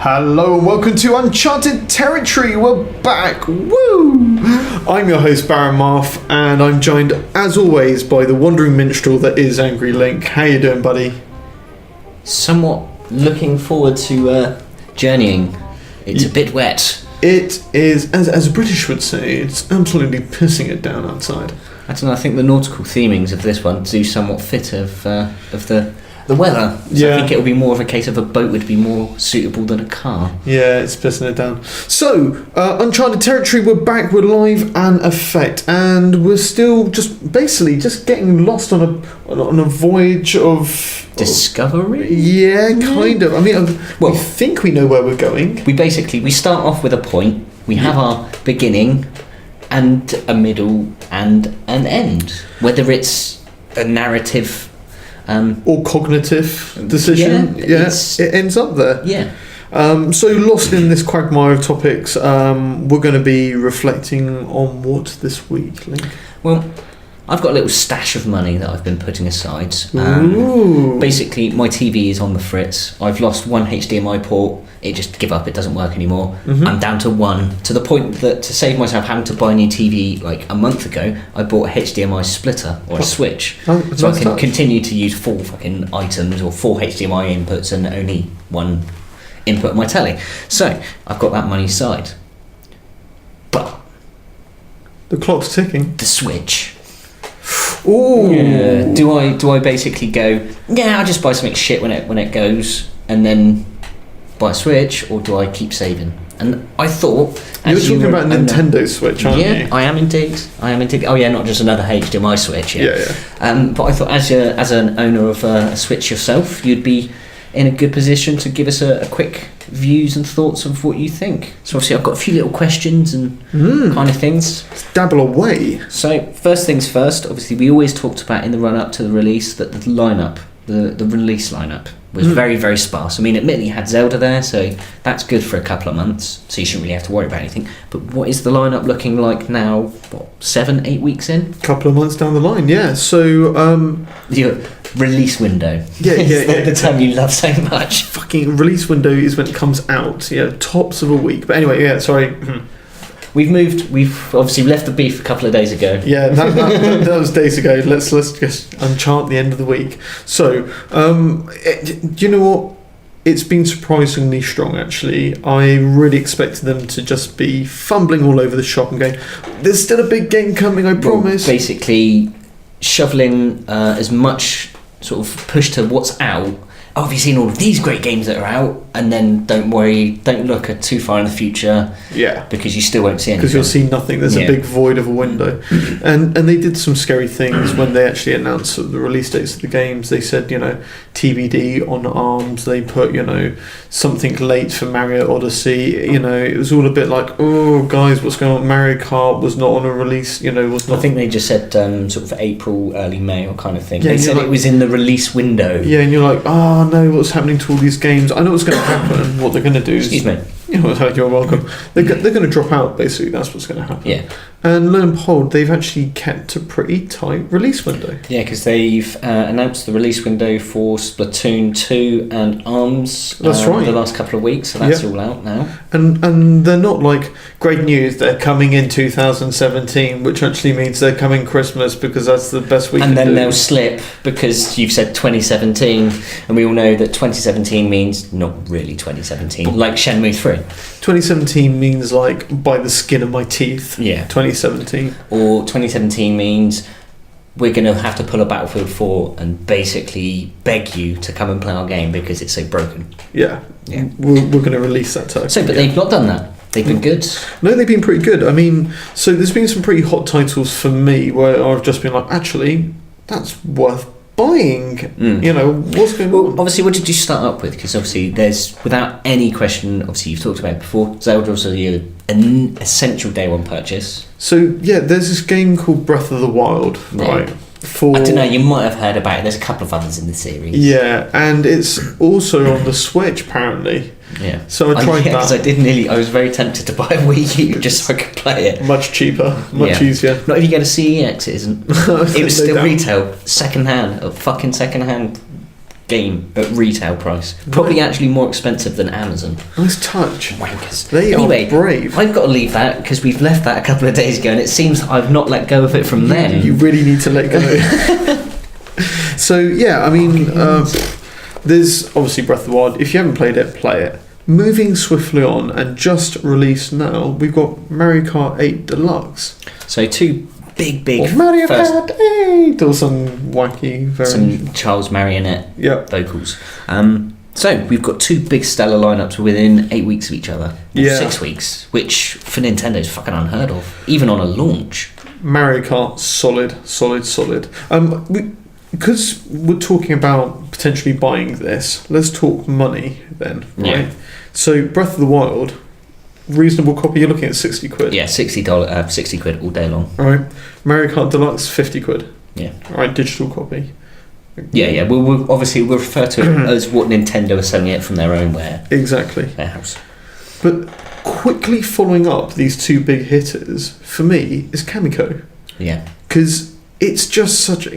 Hello and welcome to Uncharted Territory. We're back. Woo! I'm your host Baron Marf, and I'm joined as always by the wandering minstrel that is Angry Link. How you doing, buddy? Somewhat looking forward to journeying. It's a bit wet. It is, as a British would say, it's absolutely pissing it down outside. I don't know, I think the nautical themings of this one do somewhat fit of the weather. So Yeah. I think it will be more of a case of a boat would be more suitable than a car. Yeah, it's pissing it down. So, Uncharted Territory, we're back, we're live and effect, and we're still just getting lost on a voyage of Discovery? Yeah, kind of. I mean, Well, we think we know where we're going. We start off with a point, we have our beginning and a middle and an end. Whether it's a narrative Or cognitive decision. Yeah, it ends up there. Yeah. So lost in this quagmire of topics, we're going to be reflecting on what this week, Link? Well, I've got a little stash of money that I've been putting aside. Ooh. Basically, my TV is on the fritz. I've lost one HDMI port. It just give up. It doesn't work anymore. Mhm. I'm down to one, to the point that to save myself having to buy a new TV like a month ago, I bought a HDMI splitter or a switch, Oh, so I nice can touch. continue to use 4 fucking items or 4 HDMI inputs and only one input on my telly. So I've got that money aside. But The clock's ticking. the switch. Ooh. Yeah. Do I basically go, yeah, I'll just buy something shit when it goes and then buy a Switch, or do I keep saving? And I thought You're talking about Nintendo Switch, aren't yeah, you? I am indeed. Oh yeah, not just another HDMI Switch. Yeah. Yeah. But I thought as an owner of a Switch yourself, you'd be in a good position to give us a quick views and thoughts of what you think. So obviously I've got a few little questions and kind of things. Let's dabble away. So first things first, obviously we always talked about in the run up to the release that the lineup, the release lineup was very, very sparse. I mean, admittedly you had Zelda there, so that's good for a couple of months, so you shouldn't really have to worry about anything. But what is the lineup looking like now, 7-8 weeks in? Couple of months down the line, yeah. So, Your release window. Yeah, The term you love so much. fucking release window is when it comes out. Yeah, tops of a week. But anyway, yeah, sorry. We've obviously left the beef a couple of days ago. Yeah, that was days ago. Let's just unchart the end of the week. So, do you know what? It's been surprisingly strong, actually. I really expected them to just be fumbling all over the shop and going, there's still a big game coming, I promise. Well, basically, shoveling as much sort of push to what's out. Oh, have you seen all of these great games that are out? And then don't worry, don't look too far in the future. Yeah. Because you still won't see anything. Because you'll see nothing. There's a big void of a window. And they did some scary things when they actually announced the release dates of the games. They said, TBD on ARMS. They put, something late for Mario Odyssey. It was all a bit like, oh, guys, what's going on? Mario Kart was not on a release, was not... I think they just said sort of April, early May or kind of thing. Yeah, they said it was in the release window. Yeah, and you're like, oh, no, what's happening to all these games? I know what's going to happen. What they're going to do is... Excuse me. You're welcome. They're going to drop out, basically. That's what's going to happen. Yeah. And lo and behold, they've actually kept a pretty tight release window. Yeah, because they've announced the release window for Splatoon 2 and ARMS That's right. the last couple of weeks, so that's all out now. And they're not like, great news, they're coming in 2017, which actually means they're coming Christmas because that's the best we can do. And then they'll slip because you've said 2017, and we all know that 2017 means not really 2017, like Shenmue 3. 2017 means like by the skin of my teeth. Yeah. 2017. Or 2017 means we're going to have to pull a Battlefield 4 and basically beg you to come and play our game because it's so broken. Yeah. Yeah. We're going to release that title. So, but they've not done that. They've been good. No, they've been pretty good. I mean, so there's been some pretty hot titles for me where I've just been like, actually, that's worth buying. What's going on? Obviously, what did you start up with? Because obviously there's, without any question, obviously you've talked about it before, Zelda was an essential day one purchase. So yeah, there's this game called Breath of the Wild, right? I don't know, you might have heard about it. There's a couple of others in the series. Yeah, and it's also on the Switch apparently. Yeah. So I tried that. Because I was very tempted to buy a Wii U just so I could play it. Much cheaper, much easier. Not if you get a CEX, it isn't. It was still retail, second hand game at retail price. Probably actually more expensive than Amazon. Nice touch. Wankers. They Anyway, are brave. I've got to leave that because we've left that a couple of days ago, and it seems I've not let go of it from then. You really need to let go. So yeah, I mean, there's obviously Breath of the Wild. If you haven't played it, play it. Moving swiftly on, and just released now, we've got Mario Kart 8 Deluxe. So two big Or Mario Kart 8 or some wacky variation. some Charles Marionette Yep. vocals. So we've got two big stellar lineups within 8 weeks of each other. Yeah. 6 weeks, which for Nintendo is fucking unheard of, even on a launch. Mario Kart, solid. Because we're talking about potentially buying this, let's talk money then, right? Yeah. So Breath of the Wild, reasonable copy, you're looking at 60 quid. Yeah, $60, 60 quid all day long. Right. Mario Kart Deluxe, 50 quid. Yeah. Right, digital copy. Yeah. We'll obviously we'll refer to it as what Nintendo are selling it from their own warehouse. But quickly following up these two big hitters, for me, is Kamiko. Yeah. Because it's just such,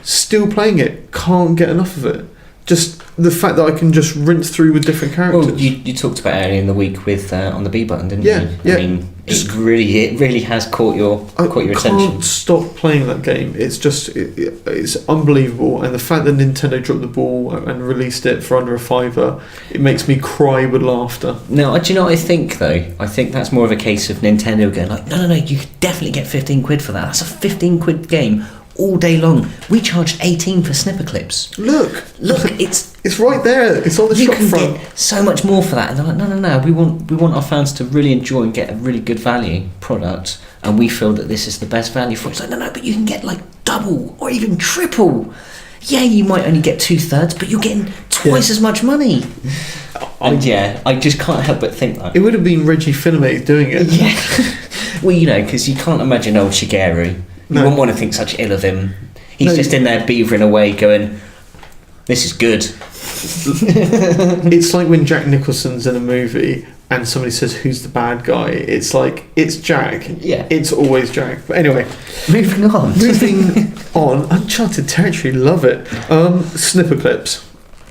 still playing it, can't get enough of it. Just the fact that I can just rinse through with different characters. Well, you talked about earlier in the week with on the B button, didn't Yeah, you? yeah. I mean, it really has caught your I attention. can't stop playing that game. It's just it's unbelievable, and the fact that Nintendo dropped the ball and released it for under a £5, it makes me cry with laughter. No, do you know what I think though? I think that's more of a case of Nintendo going like, no, you could definitely get 15 quid for that. That's a 15 quid game all day long. We charged 18 for snipper clips. Look, it's right there. It's on the you shop can front. get so much more for that, and they're like, no. We want our fans to really enjoy and get a really good value product, and we feel that this is the best value for it. It's like, no, but you can get like double or even triple. Yeah, you might only get 2/3, but you're getting twice as much money. And I just can't help but think that It would have been Reggie Fils-Aimé doing it. Yeah. Well, because you can't imagine old Shigeru. You No. wouldn't want to think such ill of him. He's No. just in there beavering away going, this is good. It's like when Jack Nicholson's in a movie and somebody says, who's the bad guy? It's like, it's Jack. Yeah. It's always Jack. But anyway, Moving on. moving on. Uncharted Territory, love it. Snipper clips.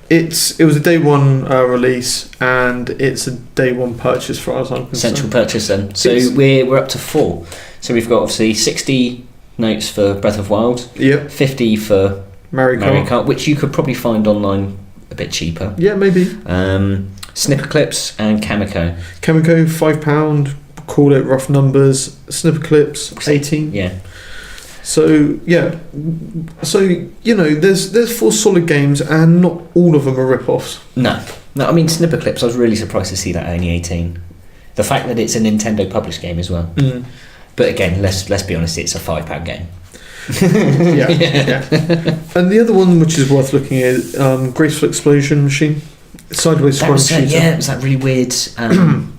It was a day one release, and it's a day one purchase for us. Central purchase then. So we're up to 4. So we've got obviously 60 notes for Breath of Wild. Yep. 50 for Mario Kart. which you could probably find online a bit cheaper. Yeah, maybe. Snipper clips and Kamiko. Kamiko, £5. Call it rough numbers. Snipper clips, 18. Yeah. So yeah, there's 4 solid games, and not all of them are rip-offs. No, I mean Snipper clips. I was really surprised to see that only 18. The fact that it's a Nintendo published game as well. Mm. But again, let's be honest, it's a £5 game. Yeah. And the other one, which is worth looking at, Graceful Explosion Machine, sideways That was scrolling shooter. it was that really weird. £10.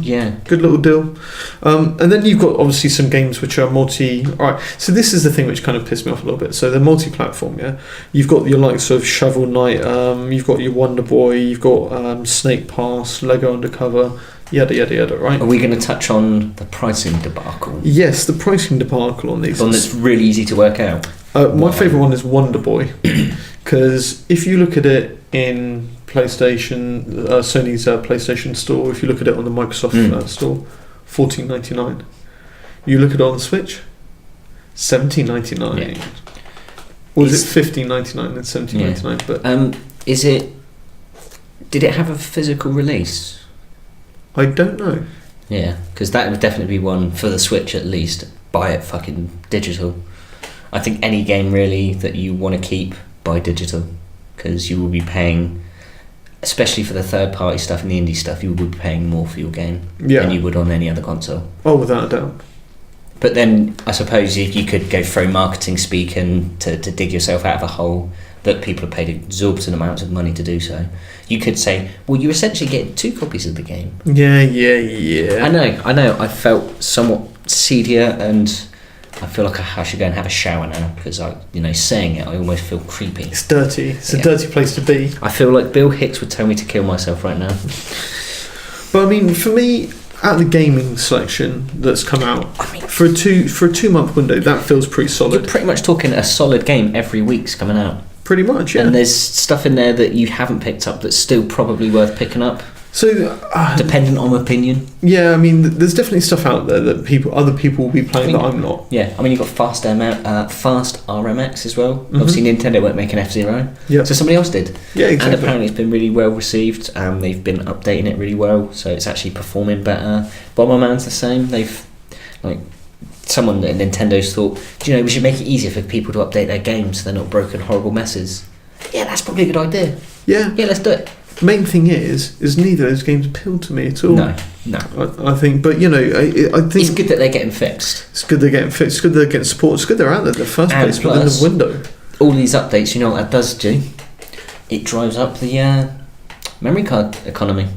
Yeah. Good little deal. And then you've got obviously some games which are multi. Alright, so this is the thing which kind of pissed me off a little bit. So they're multi-platform, yeah. You've got your likes of Shovel Knight, you've got your Wonder Boy, you've got Snake Pass, Lego Undercover, yada yada yada. Right. Are we going to touch on the pricing debacle? Yes, the pricing debacle on these. The one that's really easy to work out. My favourite one is Wonder Boy, because if you look at it in PlayStation, Sony's PlayStation Store, if you look at it on the Microsoft Store, $14.99. You look at it on the Switch, $17.99. Yeah. Or is it $15.99 and $17.99? But did it have a physical release? I don't know. Yeah, because that would definitely be one for the Switch at least. Buy it fucking digital. I think any game really that you want to keep, buy digital, because you will be paying, especially for the third party stuff and the indie stuff, you will be paying more for your game than you would on any other console. Oh, without a doubt. But then I suppose if you could go throw marketing speak and to dig yourself out of a hole that people have paid exorbitant amounts of money to do so, you could say, well, you're essentially getting 2 copies of the game. Yeah. I know. I felt somewhat seedier, and I feel like I should go and have a shower now, because saying it, I almost feel creepy. It's dirty. It's a dirty place to be. I feel like Bill Hicks would tell me to kill myself right now. But I mean, for me, out of the gaming selection that's come out, for a 2-month window, that feels pretty solid. You're pretty much talking a solid game every week's coming out. Pretty much, yeah. And there's stuff in there that you haven't picked up that's still probably worth picking up. So, dependent on opinion. Yeah, I mean, there's definitely stuff out there that other people will be playing that I'm not. Yeah, I mean, you've got Fast RMX as well. Obviously, Nintendo won't make an F-Zero. Yeah. So somebody else did. Yeah, exactly. And apparently it's been really well received. They've been updating it really well, so it's actually performing better. Bomberman's the same. They've, someone at Nintendo's thought, we should make it easier for people to update their games so they're not broken, horrible messes. Yeah, that's probably a good idea. Yeah. Yeah, let's do it. Main thing is neither of those games appeal to me at all. No. I think, but I think it's good that they're getting fixed. It's good they're getting fixed. It's good they're getting support. It's good they're out there in the first place, but then the window. All these updates, you know what that does do? It drives up the memory card economy.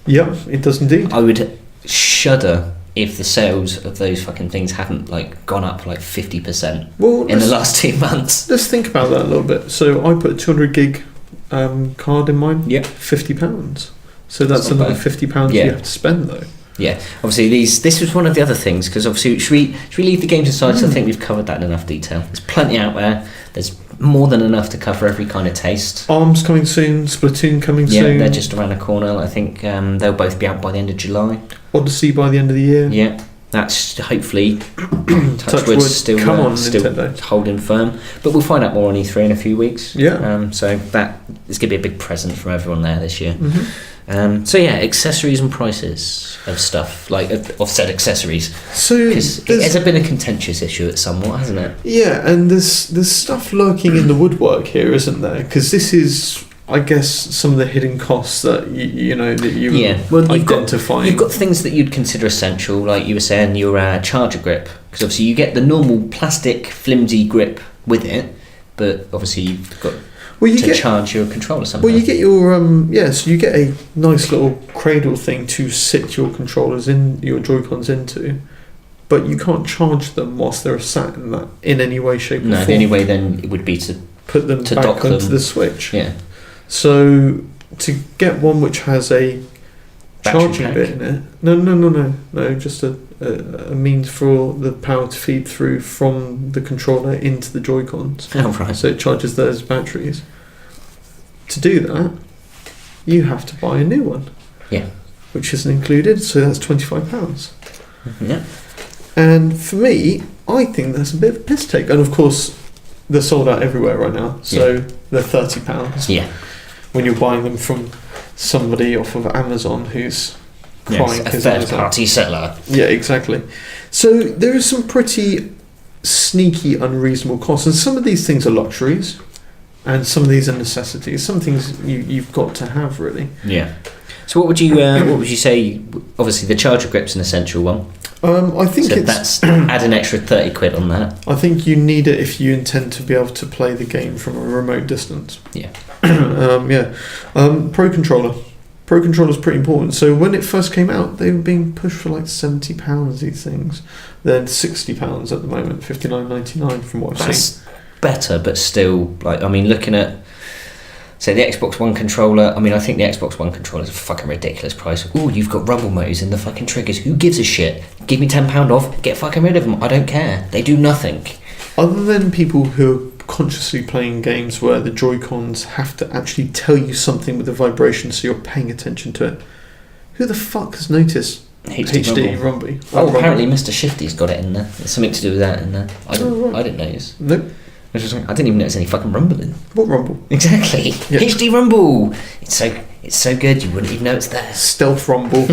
Yeah, it does indeed. I would shudder if the sales of those fucking things hadn't gone up 50% in the last 2 months. Let's think about that a little bit. So I put a 200 gig card in mine. Yep. £50. So that's another £50 you have to spend though. Yeah, obviously this was one of the other things, because obviously should we leave the games aside? So I think we've covered that in enough detail. There's plenty out there. There's more than enough to cover every kind of taste. ARMS coming soon, Splatoon coming soon. Yeah, they're just around the corner. I think they'll both be out by the end of July. Odyssey by the end of the year. Yeah, that's hopefully touch wood, still holding firm. But we'll find out more on E3 in a few weeks. Yeah. So that is going to be a big present from everyone there this year. Mm-hmm. So yeah, accessories and prices of stuff, of said accessories. So because it has been a contentious issue somewhat, hasn't it? Yeah, and there's stuff lurking in the woodwork here, isn't there? Because this is, I guess, some of the hidden costs that you identify. You've got things that you'd consider essential, like you were saying, your charger grip, because obviously you get the normal plastic flimsy grip with it, but obviously you've got charge your controller somehow. Well, you get your so you get a nice little cradle thing to sit your controllers in, your Joy-Cons into, but you can't charge them whilst they're sat in that in any way, shape, or form. No, the only way then it would be to put them back onto the Switch. Yeah. So to get one which has a charging bit in it, no, just a means for the power to feed through from the controller into the Joy-Cons. Oh, right. So it charges those batteries. To do that, you have to buy a new one. Yeah. Which isn't included, so that's £25. Yeah. And for me, I think that's a bit of a piss take. And of course, they're sold out everywhere right now, so they're £30. Yeah. When you're buying them from somebody off of Amazon who's crying a third-party seller. Yeah, exactly. So there is some pretty sneaky, unreasonable costs, and some of these things are luxuries, and some of these are necessities. Some things you've got to have, really. Yeah. So what would you say? Obviously, the charger grip's an essential one. I think that's add an extra £30 on that. I think you need it if you intend to be able to play the game from a remote distance. Yeah. Pro controller. Pro controller is pretty important. So when it first came out, they were being pushed for £70. These things, then £60 at the moment, $59.99 from what I've seen. Better, but still, looking at, say, the Xbox One controller. I think the Xbox One controller is a fucking ridiculous price. Oh, you've got rumble motors in the fucking triggers. Who gives a shit? Give me £10 off. Get fucking rid of them. I don't care. They do nothing. Other than people who are consciously playing games where the Joy-Cons have to actually tell you something with the vibration, so you're paying attention to it. Who the fuck has noticed HD Rumble? Apparently Mr. Shifty's got it in there. There's something to do with that in there. I didn't notice. Nope. I didn't even notice any fucking rumbling. What rumble? Exactly. Yeah. HD Rumble. It's so good you wouldn't even know it's there. Stealth rumble.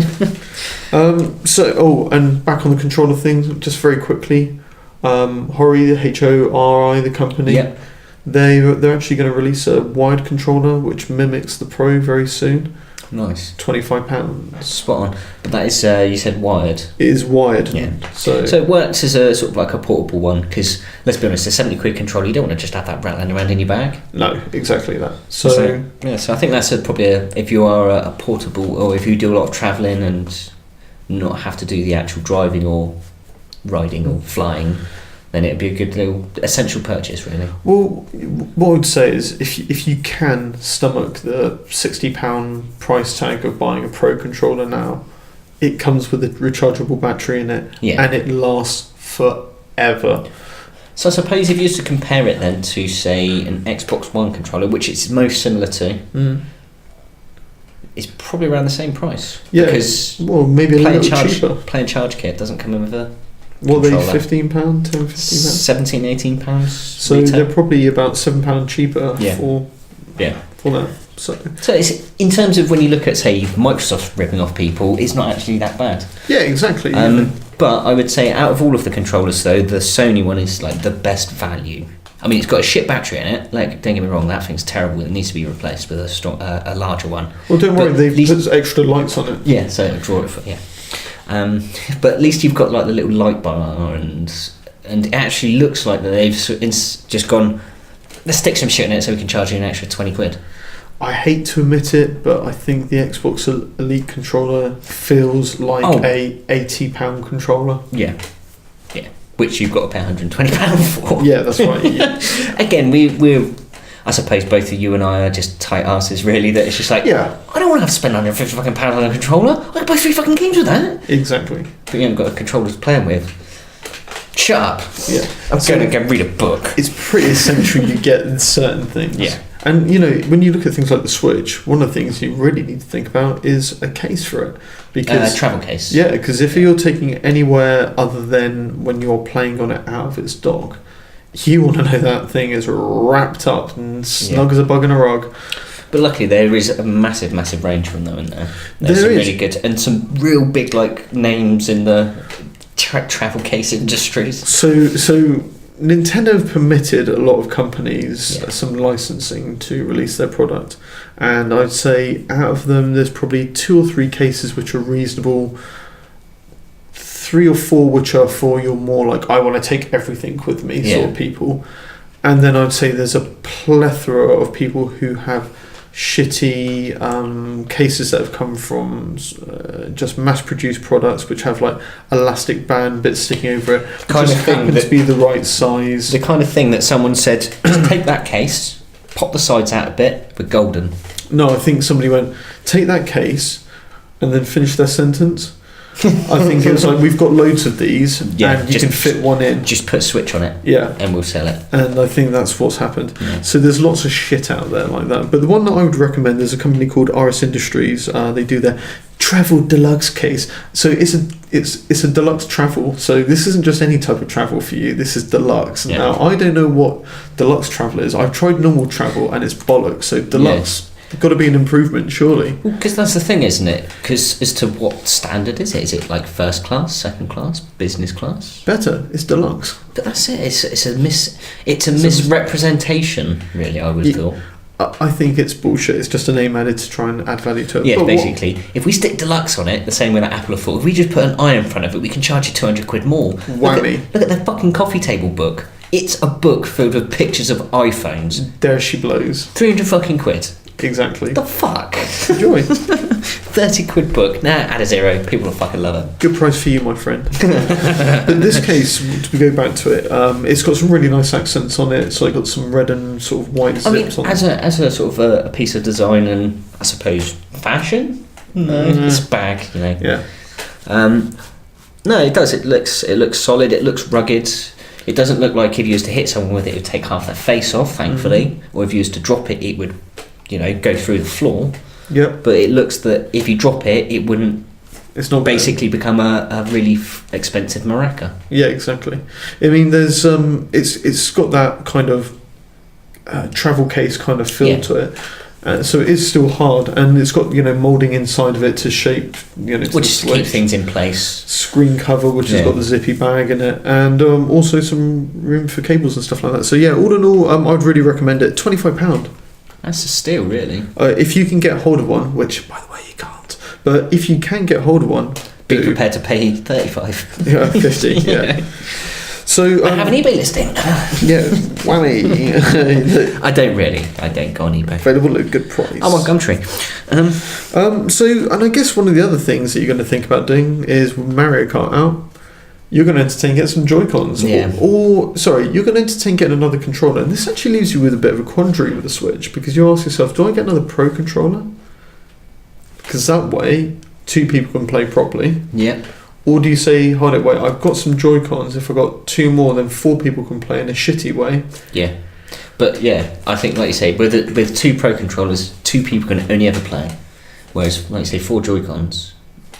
And back on the controller thing, just very quickly. Hori, the HORI, the company. Yep. They're actually going to release a wired controller which mimics the Pro very soon. Nice. £25. Spot on. But that is, you said wired. It is wired. Yeah. So it works as a sort of like a portable one, because let's be honest, a £70 controller, you don't want to just have that rattling around in your bag. No, exactly that. So I think that's probably if you are a portable, or if you do a lot of travelling and not have to do the actual driving or riding or flying, then it'd be a good little essential purchase, really. Well, what I would say is if you can stomach the £60 price tag of buying a Pro controller now, it comes with a rechargeable battery in it, and it lasts forever. So I suppose if you used to compare it then to, say, an Xbox One controller, which it's most similar to, it's probably around the same price. Yeah, because maybe a little cheaper. Play and charge kit doesn't come in with a What are controller. they, £15, £10, £15? 17, 18 pounds. So retail. they're probably about £7 cheaper for that. So it's, in terms of when you look at, say, Microsoft ripping off people, it's not actually that bad. yeah, exactly. But I would say out of all of the controllers, though, the Sony one is like the best value. I mean, it's got a shit battery in it. Like, don't get me wrong, that thing's terrible. It needs to be replaced with a larger one. Well, don't worry, But they've put extra lights on it. Yeah, so draw it for but at least you've got like the little light bar, and it actually looks like that they've just gone, let's stick some shit in it so we can charge you an extra 20 quid. I hate to admit it, but I think the Xbox Elite controller feels like a £80 controller. Yeah. Which you've got to pay £120 for. Yeah, that's right. Yeah. Again, we're I suppose both of you and I are just tight asses, really. That it's just like, I don't want to have to spend £150 on a controller. I can buy 3 fucking games with that. Exactly. But you haven't got a controller to play them with. Shut up. Yeah. I'm going to go read a book. It's pretty essential you get certain things. Yeah. And, when you look at things like the Switch, one of the things you really need to think about is a case for it. Because travel case. Yeah, because if you're taking it anywhere other than when you're playing on it out of its dock, you want to know that thing is wrapped up and snug as a bug in a rug. But luckily there is a massive, massive range from them in there. There's some really good, and some real big names in the travel case industries. So Nintendo permitted a lot of companies some licensing to release their product, and I'd say out of them there's probably 2 or 3 cases which are reasonable, 3 or 4 which are for your more like, I want to take everything with me sort of people, and then I'd say there's a plethora of people who have shitty cases that have come from just mass-produced products which have like elastic band bits sticking over it, which kind just of thing happens to be the right size. The kind of thing that someone said, just take that case, pop the sides out a bit, we're golden. No, I think somebody went, take that case, and then finish their sentence. I think it was like, we've got loads of these, and you can fit one in. Just put a switch on it, and we'll sell it. And I think that's what's happened. So there's lots of shit out there like that. But the one that I would recommend, there's a company called RS Industries. They do their travel deluxe case. So it's a deluxe travel. So this isn't just any type of travel for you. This is deluxe. Yeah. Now I don't know what deluxe travel is. I've tried normal travel and it's bollocks. So deluxe. Got to be an improvement, surely. Because that's the thing, isn't it? Because as to what standard is it? Is it like first class, second class, business class? Better, it's deluxe. But that's it. It's a misrepresentation, really. I would feel. I think it's bullshit. It's just a name added to try and add value to it. Yeah, but basically, if we stick deluxe on it, the same way that Apple have thought, if we just put an I in front of it, we can charge you 200 quid more. Whammy. Look at the fucking coffee table book. It's a book filled with pictures of iPhones. There she blows. 300 fucking quid. Exactly. The fuck? Enjoy. 30 quid book. Nah, add a zero. People will fucking love it. Good price for you, my friend. But in this case, to go back to it, it's got some really nice accents on it. So I got some red and sort of white zips on it. As a sort of a piece of design and I suppose fashion. No, it's a bag, Yeah. No, it does. It looks solid. It looks rugged. It doesn't look like if you used to hit someone with it, it would take half their face off, thankfully. Or if you used to drop it, it would, go through the floor. Yep. But it looks that if you drop it, it wouldn't. It's not basically become a really expensive maraca. Yeah, exactly. I mean, there's it's got that kind of travel case kind of feel to it. So it is still hard, and it's got moulding inside of it to shape which is to keep things in place. Screen cover, which has got the zippy bag in it, and also some room for cables and stuff like that. So yeah, all in all, I'd really recommend it. £25. That's a steal, really. If you can get hold of one, which by the way you can't, but if you can get hold of one, be prepared to pay 35. Yeah, 50. Yeah. So I have an eBay listing. Yeah, whammy. I don't go on eBay. Available at a good price. I'm on Gumtree. So, and I guess one of the other things that you're going to think about doing is with Mario Kart out, you're going to entertain getting some Joy-Cons. Yeah. Or you're going to entertain getting another controller. And this actually leaves you with a bit of a quandary with the Switch, because you ask yourself, do I get another Pro controller? Because that way, 2 people can play properly. Yeah. Or do you say, hold it, wait, I've got some Joy-Cons, if I've got 2 more, then 4 people can play in a shitty way? Yeah. But yeah, I think, like you say, with 2 Pro controllers, 2 people can only ever play. Whereas, like you say, 4 Joy-Cons,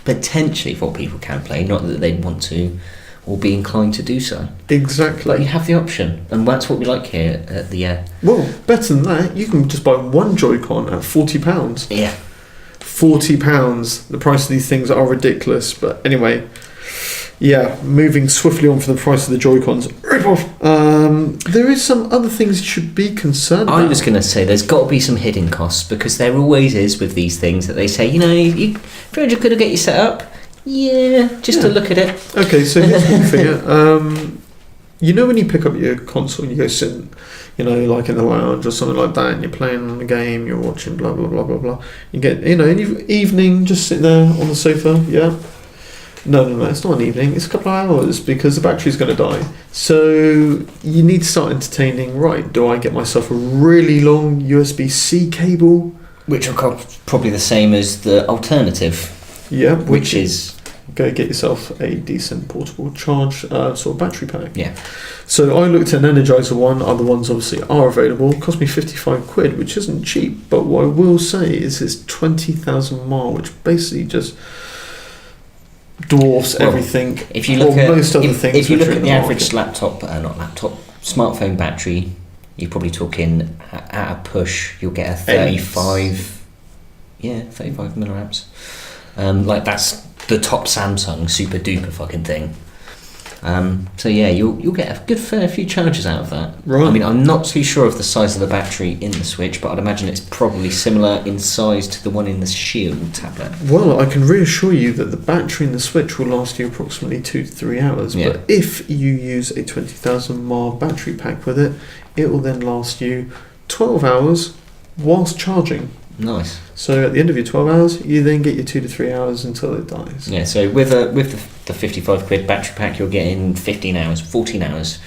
potentially 4 people can play, not that they'd want to or be inclined to do so. Exactly. But you have the option, and that's what we like here at the... Well, better than that, you can just buy 1 Joy-Con at £40. Yeah. £40. The price of these things are ridiculous. But anyway, yeah, moving swiftly on for the price of the Joy-Cons. There is some other things you should be concerned about. I was going to say there's got to be some hidden costs, because there always is with these things that they say, you 300 quid will get you set up. Yeah, just to look at it. Okay, so here's one thing. You know when you pick up your console and you go sit, like in the lounge or something like that, and you're playing on the game, you're watching blah blah blah blah blah. You get, in the evening, just sit there on the sofa. Yeah. No, it's not an evening. It's a couple of hours because the battery's going to die. So you need to start entertaining. Right? Do I get myself a really long USB-C cable, which will cost probably the same as the alternative? Yeah, which is. Go get yourself a decent portable charge sort of battery pack. Yeah. So I looked at an Energizer one. Other ones obviously are available. It cost me 55 quid, which isn't cheap. But what I will say is it's 20,000 mAh, which basically just dwarfs everything. If you look at most other things, if you look at the average smartphone battery, you're probably talking at a push you'll get a 35 milliamps. Like that's the top Samsung super duper fucking thing. So yeah, you'll get a good fair few charges out of that. Right. I mean, I'm not too sure of the size of the battery in the Switch, but I'd imagine it's probably similar in size to the one in the Shield tablet. Well, I can reassure you that the battery in the Switch will last you approximately 2 to 3 hours. Yeah. But if you use a 20,000 mAh battery pack with it, it will then last you 12 hours whilst charging. Nice. So at the end of your 12 hours, you then get your 2 to 3 hours until it dies. Yeah, so with the 55 quid battery pack, you're getting 15 hours, 14 hours.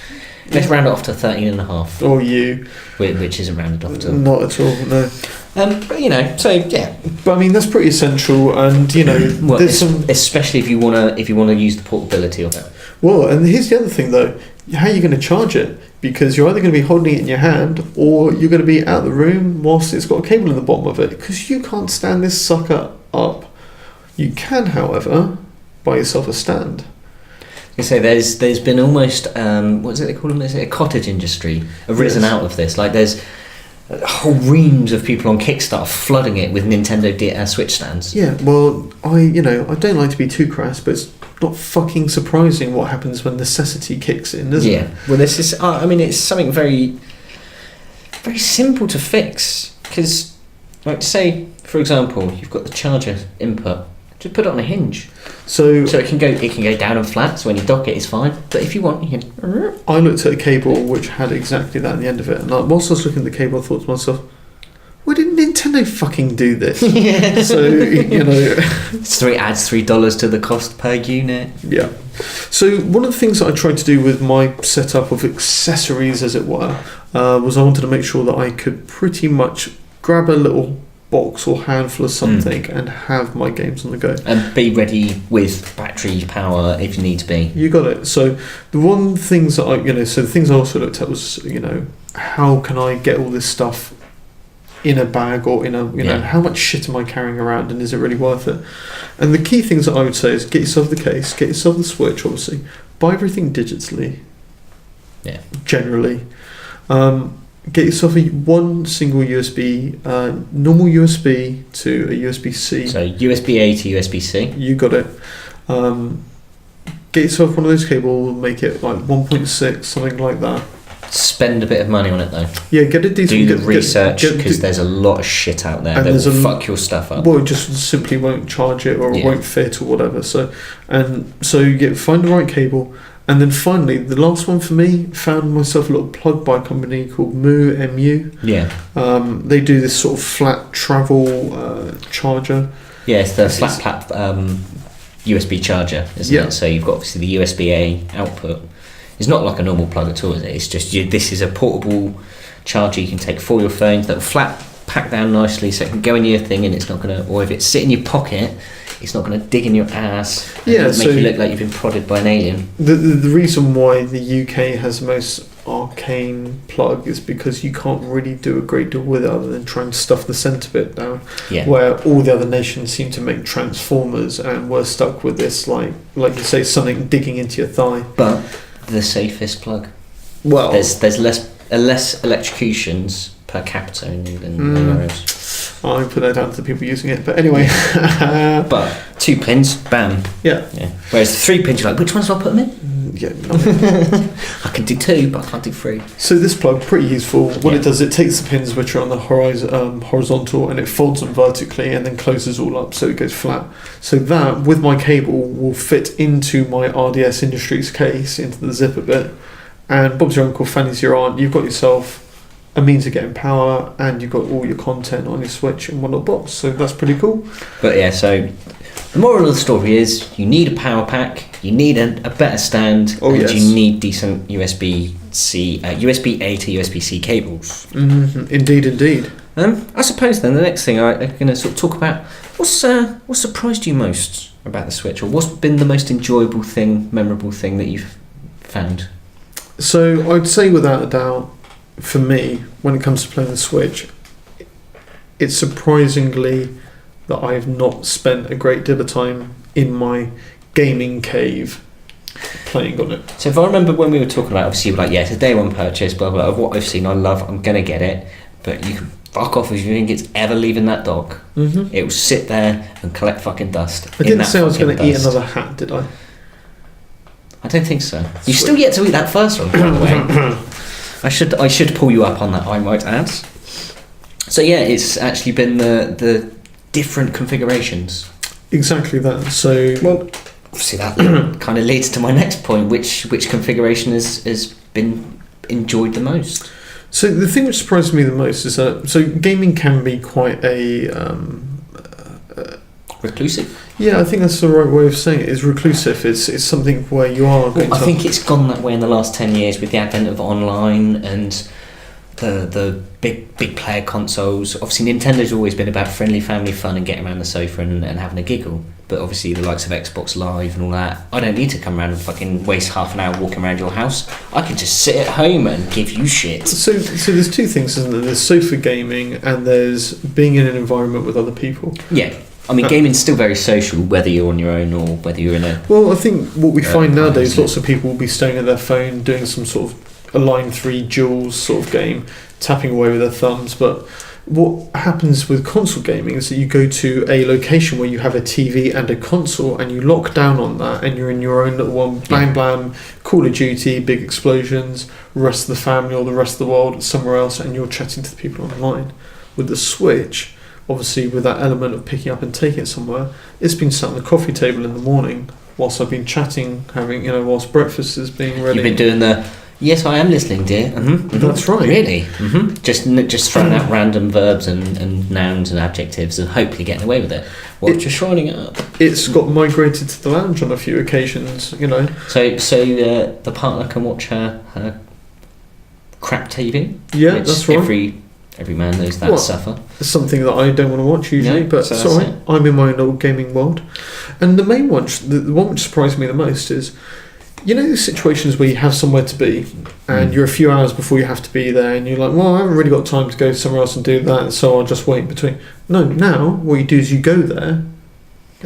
Let's round it off to 13 and a half. Or you. Which isn't rounded off to. Not at all, no. But so yeah. But I mean, that's pretty essential, and well, there's some. Especially if you wanna use the portability of it. Well, and here's the other thing though: how are you going to charge it? Because you're either going to be holding it in your hand, or you're going to be out of the room whilst it's got a cable in the bottom of it. Because you can't stand this sucker up. You can, however, buy yourself a stand. You say there's been almost what is it they call them? Is it a cottage industry arisen out of this? Like there's whole reams of people on Kickstarter flooding it with Nintendo Switch stands. Yeah, well, I don't like to be too crass, but it's not fucking surprising what happens when necessity kicks in, is it? Yeah. Well, this is. I mean, it's something very, very simple to fix. Because, like, say, for example, you've got the charger input. Just put it on a hinge. So it can go down and flat. So when you dock it, it's fine. But if you want, you can. I looked at a cable which had exactly that at the end of it, and whilst I was looking at the cable, I thought to myself, why didn't Nintendo fucking do this? Yeah. So it adds $3 to the cost per unit. Yeah. So one of the things that I tried to do with my setup of accessories, as it were, was I wanted to make sure that I could pretty much grab a little box or handful of something and have my games on the go and be ready with battery power if you need to be. You got it. So the one things that the things I also looked at was how can I get all this stuff in a bag or in a how much shit am I carrying around, and is it really worth it? And the key things that I would say is get yourself the case, get yourself the Switch, obviously, buy everything digitally. Yeah. Generally. Get yourself one single USB, normal USB to a USB-C. So USB-A to USB-C. You got it. Get yourself one of those cables, make it like 1.6, something like that. Spend a bit of money on it though. Yeah, get a decent. Do the research, because there's a lot of shit out there that will fuck your stuff up. Well, it just simply won't charge it, or it won't fit, or whatever. So you find the right cable. And then finally, the last one for me, found myself a little plug by a company called MU. Yeah. They do this sort of flat travel charger. Yeah, it's the flat USB charger, isn't it? So you've got obviously the USB-A output. It's not like a normal plug at all, is it? It's just this is a portable charger you can take for your phone that will flat pack down nicely, so it can go in your thing and it's not going to, or if it's sit in your pocket, It's not going to dig in your ass. And Yeah, make you look like you've been prodded by an alien. The reason why the UK has the most arcane plug is because you can't really do a great deal with it other than try and stuff the centre bit down. Yeah. Where all the other nations seem to make transformers, and we're stuck with this, like you say, something digging into your thigh. But the safest plug. Well, there's less electrocutions per capita than anywhere else. I put that down to the people using it, but anyway. But 2 pins, bam. Yeah. Whereas the 3 pins, you're like, which ones do I put them in? Yeah. I can do 2, but I can't do 3. So this plug, pretty useful. What it does, it takes the pins which are on the horizontal, and it folds them vertically and then closes all up so it goes flat. So that, with my cable, will fit into my RDS Industries case, into the zipper bit. And Bob's your uncle, Fanny's your aunt. You've got yourself a means of getting power, and you've got all your content on your Switch in one little box. So that's pretty cool. But yeah, so the moral of the story is you need a power pack, you need a better stand, and you need decent USB-A to USB-C cables. Mm-hmm. Indeed. I suppose then the next thing I'm going to sort of talk about, what surprised you most about the Switch, or what's been the most enjoyable thing, memorable thing that you've found? So I'd say without a doubt, for me, when it comes to playing the Switch, it's surprisingly that I have not spent a great deal of time in my gaming cave playing on it. So if I remember when we were talking about, obviously you were like, yeah, it's a day one purchase, blah blah, of what I've seen, I love, I'm going to get it, but you can fuck off if you think it's ever leaving that dock. Mm-hmm. It will sit there and collect fucking dust. I didn't say I was going to eat another hat, did I? I don't think so. You've still yet to eat that first one, by the way. I should pull you up on that, I might add. So yeah, it's actually been the different configurations. Exactly that. So well, obviously that kind of leads to my next point. Which configuration has been enjoyed the most? So the thing which surprised me the most is that gaming can be quite a reclusive. Yeah, I think that's the right way of saying it. Is reclusive. It's something where you are. I think it's gone that way in the last 10 years with the advent of online and the big player consoles. Obviously, Nintendo's always been about friendly family fun and getting around the sofa and having a giggle. But obviously, the likes of Xbox Live and all that, I don't need to come around and fucking waste half an hour walking around your house. I can just sit at home and give you shit. So there's two things, isn't there? There's sofa gaming and there's being in an environment with other people. Yeah. I mean, gaming's still very social, whether you're on your own or whether you're in a... Well, I think what we find nowadays, lots of people will be staring at their phone, doing some sort of a Line 3 Duels sort of game, tapping away with their thumbs. But what happens with console gaming is that you go to a location where you have a TV and a console, and you lock down on that, and you're in your own little one, blam, blam, Call of Duty, big explosions, rest of the family or the rest of the world somewhere else, and you're chatting to the people online. With the Switch... Obviously, with that element of picking up and taking it somewhere, it's been sat on the coffee table in the morning whilst I've been chatting, whilst breakfast is being ready. You've been doing the, yes, I am listening, dear. Mm-hmm. That's right. Really? Mm-hmm. Just throwing out random verbs and nouns and adjectives and hopefully getting away with it. Just shrining it up. It's got migrated to the lounge on a few occasions, So the partner can watch her crap TV? Yeah, that's right. Every man knows that suffer. It's something that I don't want to watch usually, but it's all right. I'm in my own little gaming world. And the main one, the one which surprised me the most is, the situations where you have somewhere to be and you're a few hours before you have to be there and you're like, well, I haven't really got time to go somewhere else and do that, so I'll just wait in between. No, now what you do is you go there.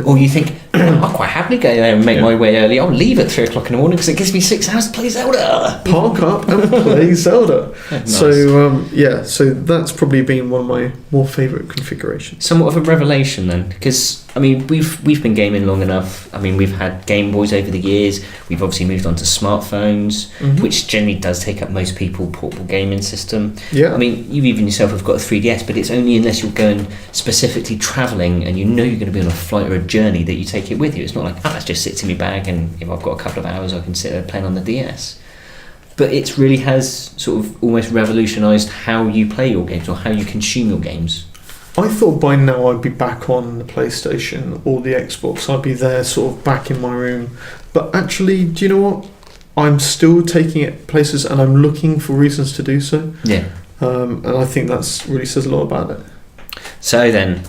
Or you think, I'll quite happily go there and make my way early. I'll leave at 3 o'clock in the morning because it gives me 6 hours to play Zelda. Park up and play Zelda. Nice. So that's probably been one of my more favourite configurations. Somewhat of a revelation then, because I mean we've been gaming long enough. I mean we've had Game Boys over the years. We've obviously moved on to smartphones, which generally does take up most people's portable gaming system. Yeah. I mean you even yourself have got a 3DS, but it's only unless you're going specifically travelling and you're going to be on a flight or a journey that you take it with you. It's not like it just sits in my bag and if I've got a couple of hours I can sit there playing on the DS. But it really has sort of almost revolutionised how you play your games or how you consume your games. I thought by now I'd be back on the PlayStation or the Xbox. I'd be there sort of back in my room. But actually, do you know what? I'm still taking it places and I'm looking for reasons to do so. Yeah. And I think that's really says a lot about it. So then,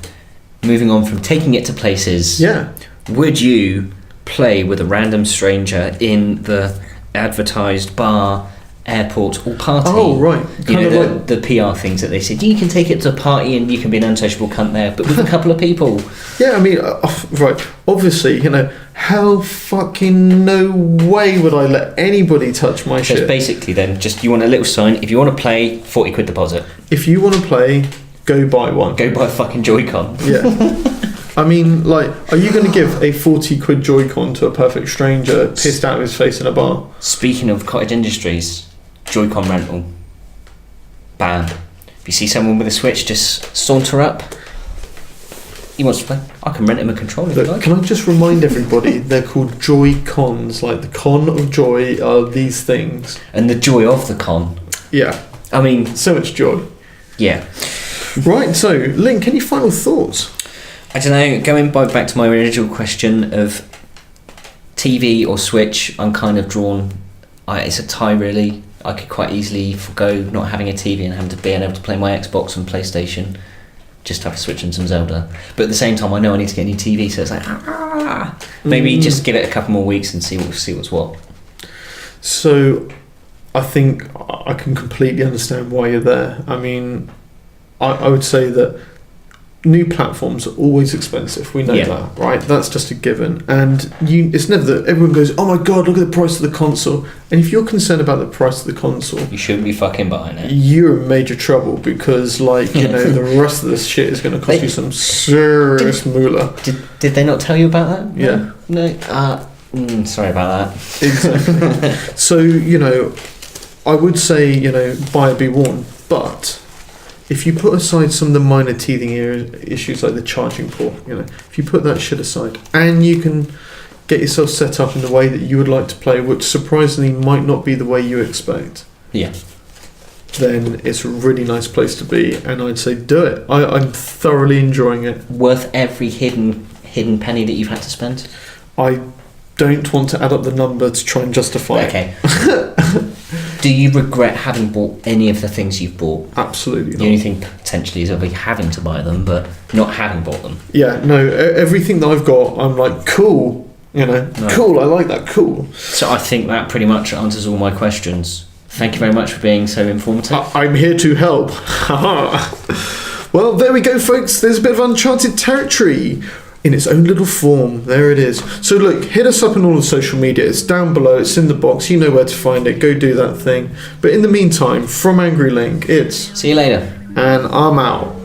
moving on from taking it to places. Yeah. Would you play with a random stranger in the advertised bar, airport, or party? Oh, right. You know, the PR things that they said, you can take it to a party and you can be an unsociable cunt there, but with a couple of people. Yeah, I mean, right. Obviously, you know, how fucking no way would I let anybody touch my So shit. it's basically then, just you want a little sign, if you want to play, 40 quid deposit. If you want to play, go buy one. Go buy a fucking Joy-Con. Yeah. I mean, like, are you going to give a 40 quid Joy-Con to a perfect stranger pissed out of his face in a bar? Speaking of cottage industries, Joy-Con rental. Bam. If you see someone with a Switch, just saunter up. He wants to play. I can rent him a controller if you Look, like. can I just remind everybody, they're called Joy-Cons. Like, the con of joy are these things. And the joy of the con. Yeah. I mean, So much joy. yeah. Right, so, Link, any final thoughts? I don't know, going back to my original question of TV or Switch, I'm kind of drawn. It's a tie, really. I could quite easily forgo not having a TV and having to being able to play my Xbox and PlayStation, just have a Switch and some Zelda. But at the same time, I know I need to get a new TV, so it's like, maybe just give it a couple more weeks and see what's what. So, I think I can completely understand why you're there. I mean, I would say that new platforms are always expensive. We know that, right? That's just a given. And it's never that everyone goes, oh my god, look at the price of the console. And if you're concerned about the price of the console, you shouldn't be fucking buying it. You're in major trouble because, like, you know, the rest of this shit is going to cost you some serious moolah. Did they not tell you about that? Yeah. No. Sorry about that. Exactly. So, you know, I would say, you know, buyer be warned, but if you put aside some of the minor teething issues like the charging port, you know, if you put that shit aside and you can get yourself set up in the way that you would like to play, which surprisingly might not be the way you expect, then it's a really nice place to be, and I'd say do it. I'm thoroughly enjoying it. Worth every hidden penny that you've had to spend? I don't want to add up the number to try and justify it. Okay. Do you regret having bought any of the things you've bought? Absolutely not. The only thing potentially is obviously having to buy them, but not having bought them. Yeah, no, everything that I've got, I'm like, cool, you know, cool, I like that, cool. So I think that pretty much answers all my questions. Thank you very much for being so informative. I'm here to help. Well, there we go, folks. There's a bit of Uncharted Territory in its own little form. There it is. So look, hit us up on all the social media. It's down below. It's in the box. You know where to find it. Go do that thing. But in the meantime, from Angry Link, it's... See you later. And I'm out.